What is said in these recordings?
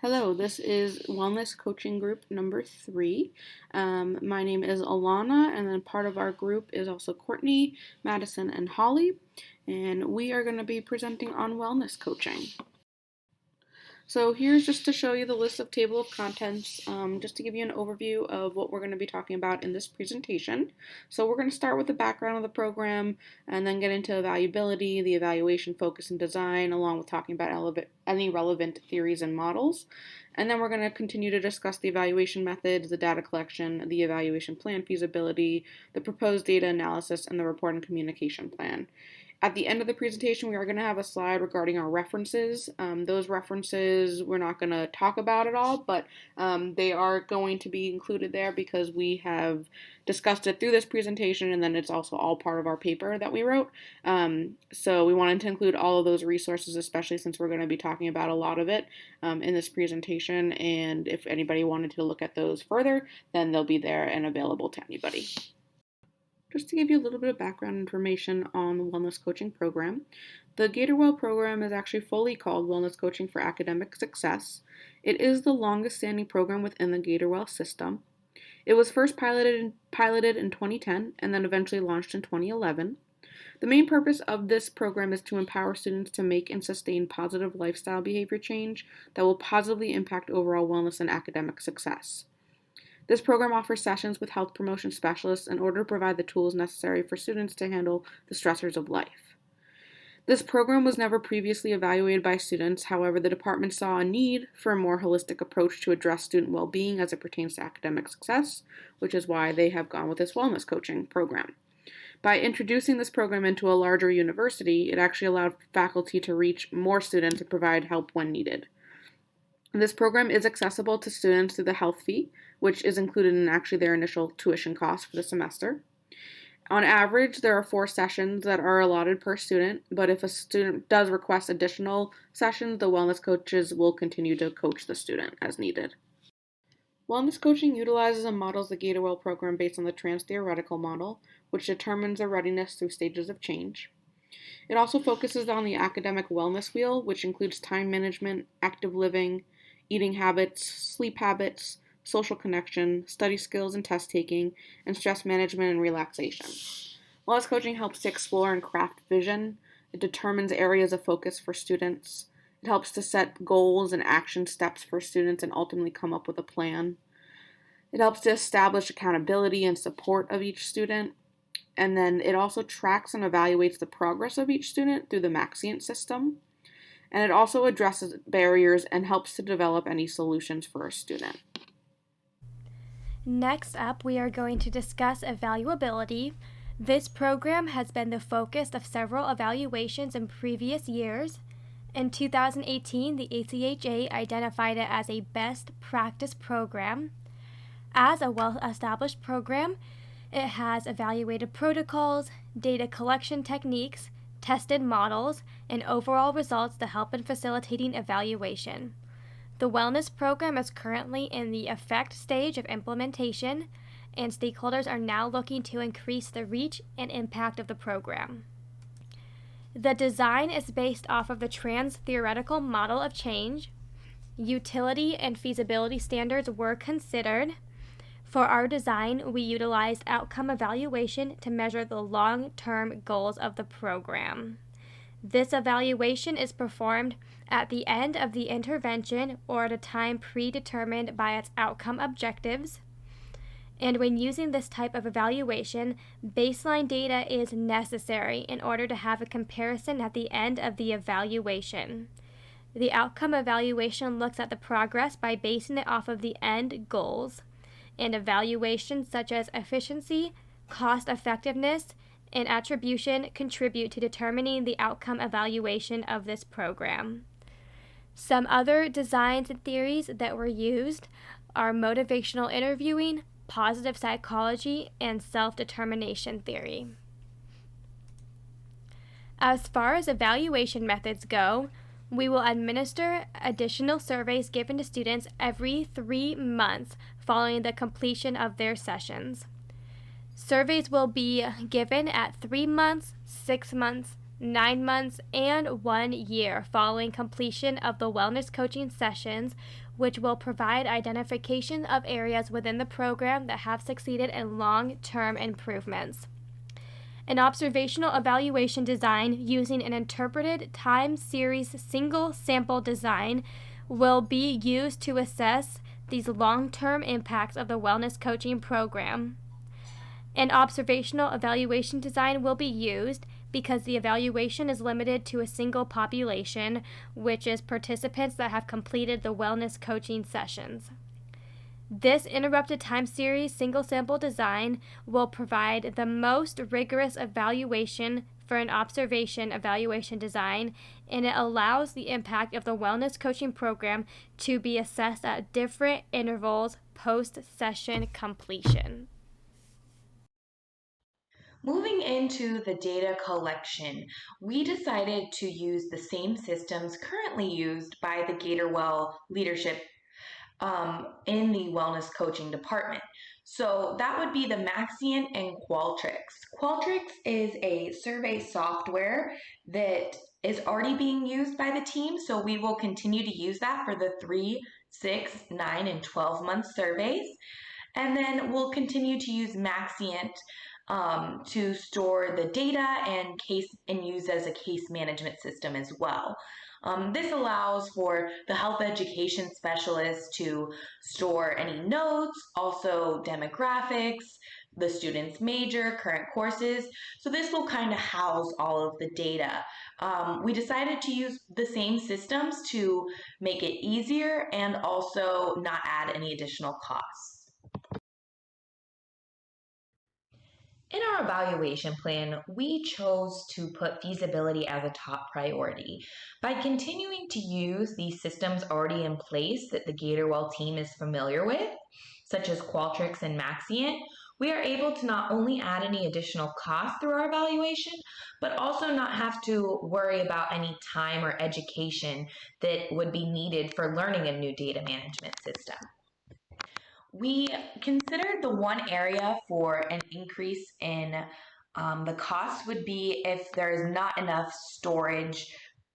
Hello, this is Wellness Coaching Group number 3. My name is Alannah, and then part of our group is also Courtney, Madison, and Hollie, and we are going to be presenting on wellness coaching. So here's just to show you the list of table of contents, just to give you an overview of what we're going to be talking about in this presentation. So we're going to start with the background of the program and then get into evaluability, the evaluation focus and design, along with talking about any relevant theories and models. And then we're going to continue to discuss the evaluation methods, the data collection, the evaluation plan feasibility, the proposed data analysis, and the report and communication plan. At the end of the presentation, we are going to have a slide regarding our references. Those references we're not going to talk about at all, but they are going to be included there because we have discussed it through this presentation, and then it's also all part of our paper that we wrote. So we wanted to include all of those resources, especially since we're going to be talking about a lot of it in this presentation, and if anybody wanted to look at those further, then they'll be there and available to anybody. Just to give you a little bit of background information on the Wellness Coaching Program, the Gatorwell program is actually fully called Wellness Coaching for Academic Success. It is the longest standing program within the Gatorwell system. It was first piloted in 2010 and then eventually launched in 2011. The main purpose of this program is to empower students to make and sustain positive lifestyle behavior change that will positively impact overall wellness and academic success. This program offers sessions with health promotion specialists in order to provide the tools necessary for students to handle the stressors of life. This program was never previously evaluated by students. However, the department saw a need for a more holistic approach to address student well-being as it pertains to academic success, which is why they have gone with this wellness coaching program. By introducing this program into a larger university, it actually allowed faculty to reach more students and provide help when needed. This program is accessible to students through the health fee, which is included in actually their initial tuition cost for the semester. On average, there are 4 sessions that are allotted per student, but if a student does request additional sessions, the wellness coaches will continue to coach the student as needed. Wellness coaching utilizes and models the Gatorwell program based on the trans-theoretical model, which determines the readiness through stages of change. It also focuses on the academic wellness wheel, which includes time management, active living, eating habits, sleep habits, social connection, study skills and test taking, and stress management and relaxation. Wellness coaching helps to explore and craft vision. It determines areas of focus for students. It helps to set goals and action steps for students and ultimately come up with a plan. It helps to establish accountability and support of each student. And then it also tracks and evaluates the progress of each student through the Maxient system. And it also addresses barriers and helps to develop any solutions for a student. Next up, we are going to discuss evaluability. This program has been the focus of several evaluations in previous years. In 2018, the ACHA identified it as a best practice program. As a well-established program, it has evaluated protocols, data collection techniques, tested models, and overall results to help in facilitating evaluation. The wellness program is currently in the effect stage of implementation, and stakeholders are now looking to increase the reach and impact of the program. The design is based off of the trans-theoretical model of change. Utility and feasibility standards were considered. For our design, we utilized outcome evaluation to measure the long-term goals of the program. This evaluation is performed at the end of the intervention or at a time predetermined by its outcome objectives. And when using this type of evaluation, baseline data is necessary in order to have a comparison at the end of the evaluation. The outcome evaluation looks at the progress by basing it off of the end goals. And evaluations such as efficiency, cost effectiveness, and attribution contribute to determining the outcome evaluation of this program. Some other designs and theories that were used are motivational interviewing, positive psychology, and self-determination theory. As far as evaluation methods go, we will administer additional surveys given to students every 3 months following the completion of their sessions. Surveys will be given at 3 months, 6 months, 9 months, and 1 year following completion of the wellness coaching sessions, which will provide identification of areas within the program that have succeeded in long-term improvements. An observational evaluation design using an interpreted time series single sample design will be used to assess these long-term impacts of the wellness coaching program. An observational evaluation design will be used because the evaluation is limited to a single population, which is participants that have completed the wellness coaching sessions. This interrupted time series single sample design will provide the most rigorous evaluation for an observation evaluation design, and it allows the impact of the wellness coaching program to be assessed at different intervals post-session completion. Moving into the data collection, we decided to use the same systems currently used by the Gatorwell leadership in the wellness coaching department. So that would be the Maxient and Qualtrics. Qualtrics is a survey software that is already being used by the team, so we will continue to use that for the 3, 6, 9, and 12-month surveys. And then we'll continue to use Maxient to store the data and use as a case management system as well. This allows for the health education specialist to store any notes, also demographics, the student's major, current courses. So this will kind of house all of the data. We decided to use the same systems to make it easier and also not add any additional costs. In our evaluation plan, we chose to put feasibility as a top priority. By continuing to use these systems already in place that the Gatorwell team is familiar with, such as Qualtrics and Maxient, we are able to not only add any additional costs through our evaluation, but also not have to worry about any time or education that would be needed for learning a new data management system. We considered the one area for an increase in the cost would be if there is not enough storage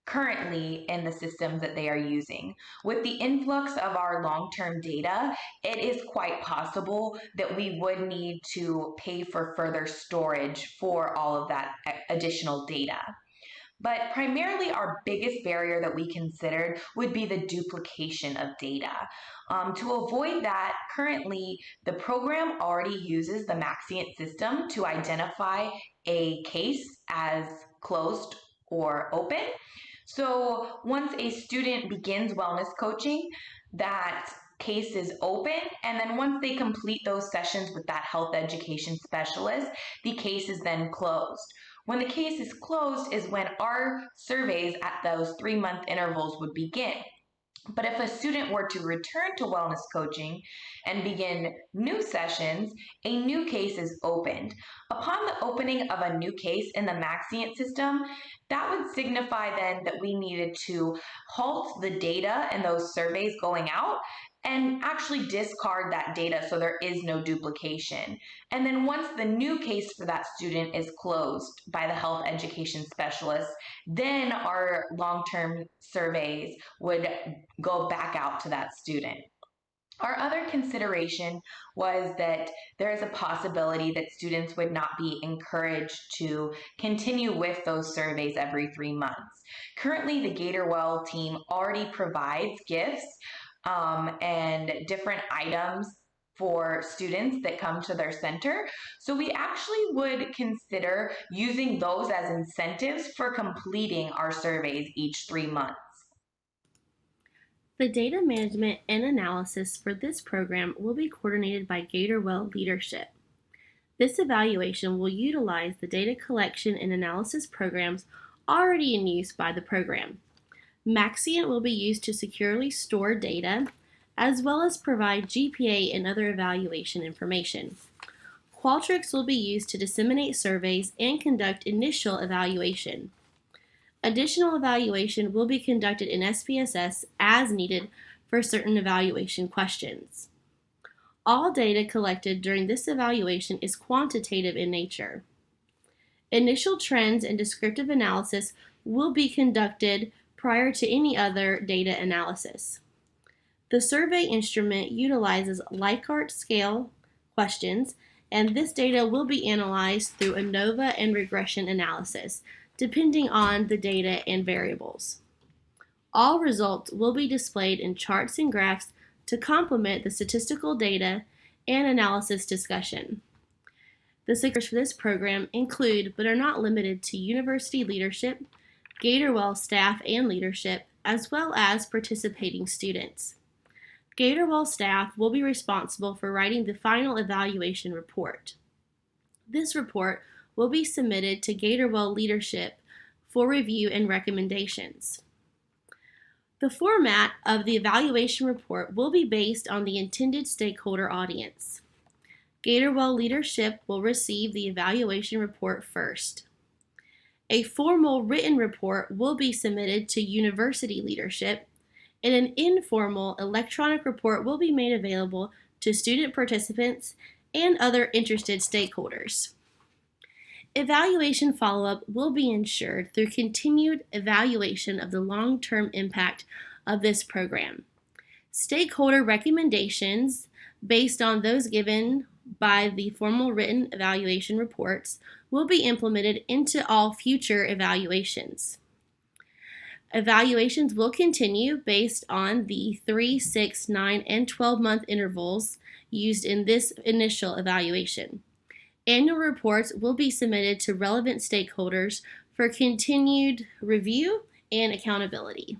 currently in the systems that they are using. With the influx of our long-term data, it is quite possible that we would need to pay for further storage for all of that additional data. But primarily, our biggest barrier that we considered would be the duplication of data. To avoid that, currently, the program already uses the Maxient system to identify a case as closed or open. So once a student begins wellness coaching, that case is open, and then once they complete those sessions with that health education specialist, the case is then closed. When the case is closed is when our surveys at those 3-month intervals would begin. But if a student were to return to wellness coaching and begin new sessions, a new case is opened. Upon the opening of a new case in the Maxient system, that would signify then that we needed to halt the data and those surveys going out and actually discard that data so there is no duplication. And then once the new case for that student is closed by the health education specialist, then our long-term surveys would go back out to that student. Our other consideration was that there is a possibility that students would not be encouraged to continue with those surveys every 3 months. Currently, the Gatorwell team already provides gifts and different items for students that come to their center. So we actually would consider using those as incentives for completing our surveys each 3 months. The data management and analysis for this program will be coordinated by Gatorwell leadership. This evaluation will utilize the data collection and analysis programs already in use by the program. Maxient will be used to securely store data, as well as provide GPA and other evaluation information. Qualtrics will be used to disseminate surveys and conduct initial evaluation. Additional evaluation will be conducted in SPSS as needed for certain evaluation questions. All data collected during this evaluation is quantitative in nature. Initial trends and descriptive analysis will be conducted prior to any other data analysis. The survey instrument utilizes Likert scale questions, and this data will be analyzed through ANOVA and regression analysis, depending on the data and variables. All results will be displayed in charts and graphs to complement the statistical data and analysis discussion. The success for this program include, but are not limited to, university leadership, Gatorwell staff and leadership, as well as participating students. Gatorwell staff will be responsible for writing the final evaluation report. This report will be submitted to Gatorwell leadership for review and recommendations. The format of the evaluation report will be based on the intended stakeholder audience. Gatorwell leadership will receive the evaluation report first. A formal written report will be submitted to university leadership, and an informal electronic report will be made available to student participants and other interested stakeholders. Evaluation follow-up will be ensured through continued evaluation of the long-term impact of this program. Stakeholder recommendations, based on those given by the formal written evaluation reports, will be implemented into all future evaluations. Evaluations will continue based on the 3, 6, 9, and 12-month intervals used in this initial evaluation. Annual reports will be submitted to relevant stakeholders for continued review and accountability.